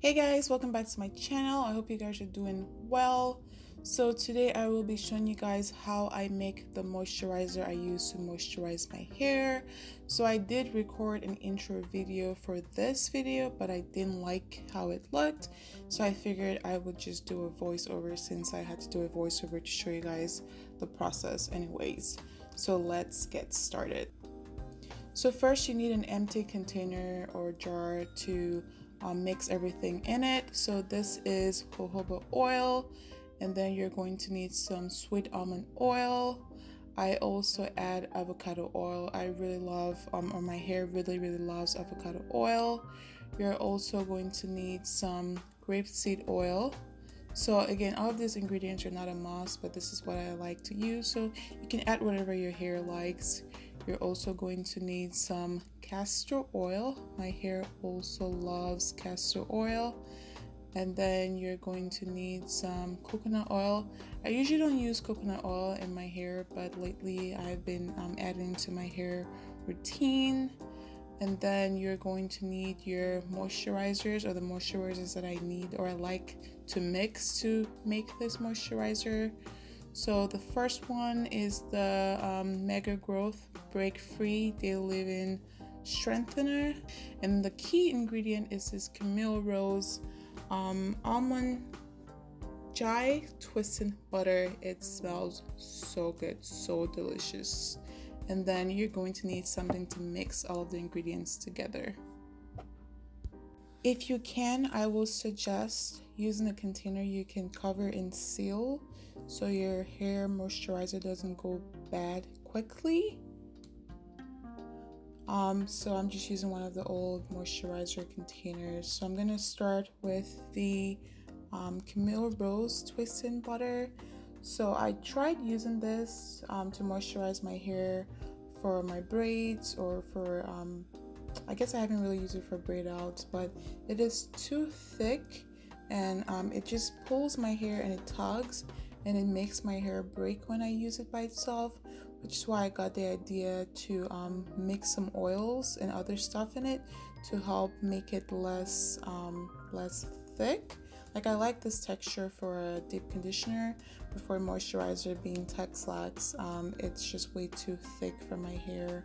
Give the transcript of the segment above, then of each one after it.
Hey guys, welcome back to my channel. I hope you guys are doing well. So today I will be showing you guys how I make the moisturizer I use to moisturize my hair. So I did record an intro video for this video, but I didn't like how it looked. So I figured I would just do a voiceover since I had to do a voiceover to show you guys the process anyways. So let's get started. So first you need an empty container or jar to mix everything in it. So this is jojoba oil, and then you're going to need some sweet almond oil. I also add avocado oil. I really love, or my hair really loves avocado oil. You're also going to need some grape seed oil. So again, all of these ingredients are not a must, but this is what I like to use. So you can add whatever your hair likes. You're also going to need some castor oil. My hair also loves castor oil. And then you're going to need some coconut oil. I usually don't use coconut oil in my hair, but lately I've been adding to my hair routine. And then you're going to need your moisturizers, or the moisturizers that I need or I like to mix to make this moisturizer. So the first one is the Mega Growth Break Free Daily Living Strengthener, and the key ingredient is this Camille Rose Almond Twisting Butter. It smells so good, so delicious. And then you're going to need something to mix all of the ingredients together. If you can, I will suggest using a container you can cover and seal so your hair moisturizer doesn't go bad quickly. So I'm just using one of the old moisturizer containers. So I'm gonna start with the Camille Rose Twisting Butter. So I tried using this to moisturize my hair for my braids or for I guess I haven't really used it for braid outs, but it is too thick and it just pulls my hair and it tugs and it makes my hair break when I use it by itself, which is why I got the idea to mix some oils and other stuff in it to help make it less thick. Like I like this texture for a deep conditioner, but for a moisturizer being Texlax, it's just way too thick for my hair.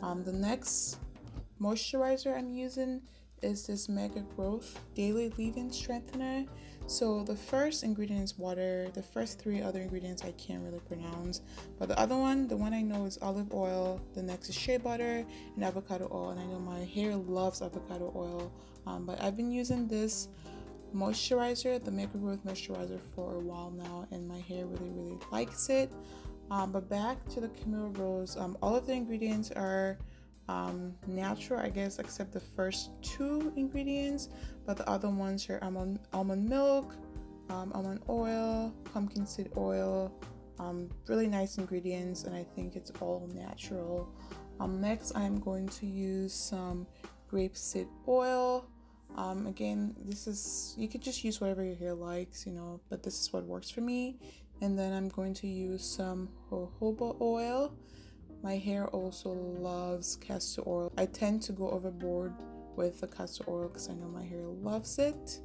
The next moisturizer I'm using is this Mega Growth Daily Leave-In Strengthener. So the first ingredient is water. The first three other ingredients I can't really pronounce, but the other one, the one I know, is olive oil. The next is shea butter and avocado oil, and I know my hair loves avocado oil, but I've been using this moisturizer, the Mega Growth moisturizer, for a while now, and my hair really likes it. But back to the Camille Rose, all of the ingredients are natural, I guess, except the first two ingredients, but the other ones are almond milk, almond oil, pumpkin seed oil. Really nice ingredients, and I think it's all natural. Next I'm going to use some grape seed oil. Again, this is, you could just use whatever your hair likes, but this is what works for me. And then I'm going to use some jojoba oil. My hair also loves castor oil. I tend to go overboard with the castor oil because I know my hair loves it.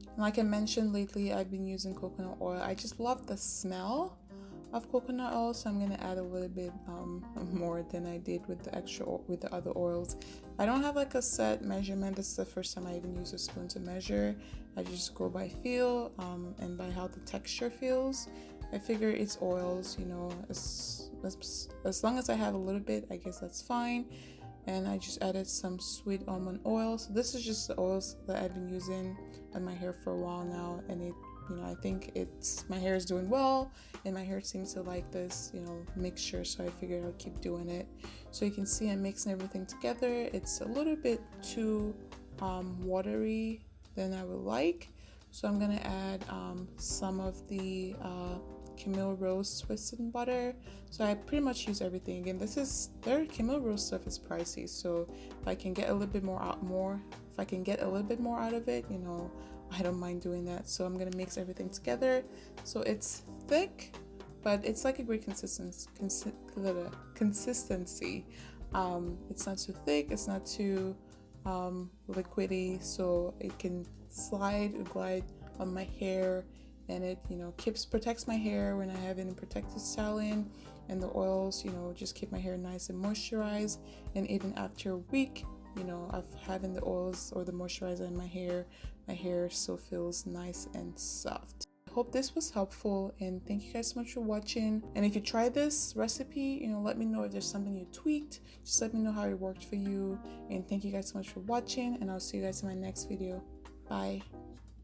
And like I mentioned, lately I've been using coconut oil. I just love the smell of coconut oil, so I'm gonna add a little bit more than I did with the other oils. I don't have like a set measurement. This is the first time I even use a spoon to measure. I just go by feel and by how the texture feels. I figure it's oils, as long as I have a little bit, I guess that's fine. And I just added some sweet almond oil. So this is just the oils that I've been using on my hair for a while now, and it, I think my hair is doing well, and my hair seems to like this, mixture. So I figured I'll keep doing it. So you can see I'm mixing everything together. It's a little bit too watery than I would like. So I'm gonna add some of the Camille Rose Twisting Butter. So I pretty much use everything. Again, their Camille Rose stuff is pricey, so if I can get a little bit more out of it, I don't mind doing that. So I'm gonna mix everything together so it's thick, but it's like a great consistency. It's not too thick, it's not too liquidy, so it can slide or glide on my hair, and it, you know, protects my hair when I have any protective styling. And the oils, you know, just keep my hair nice and moisturized. And even after a week, you know, of having the oils or the moisturizer in my hair still feels nice and soft. I hope this was helpful, and thank you guys so much for watching. And if you try this recipe, you know, let me know if there's something you tweaked. Just let me know how it worked for you. And thank you guys so much for watching, and I'll see you guys in my next video. Bye.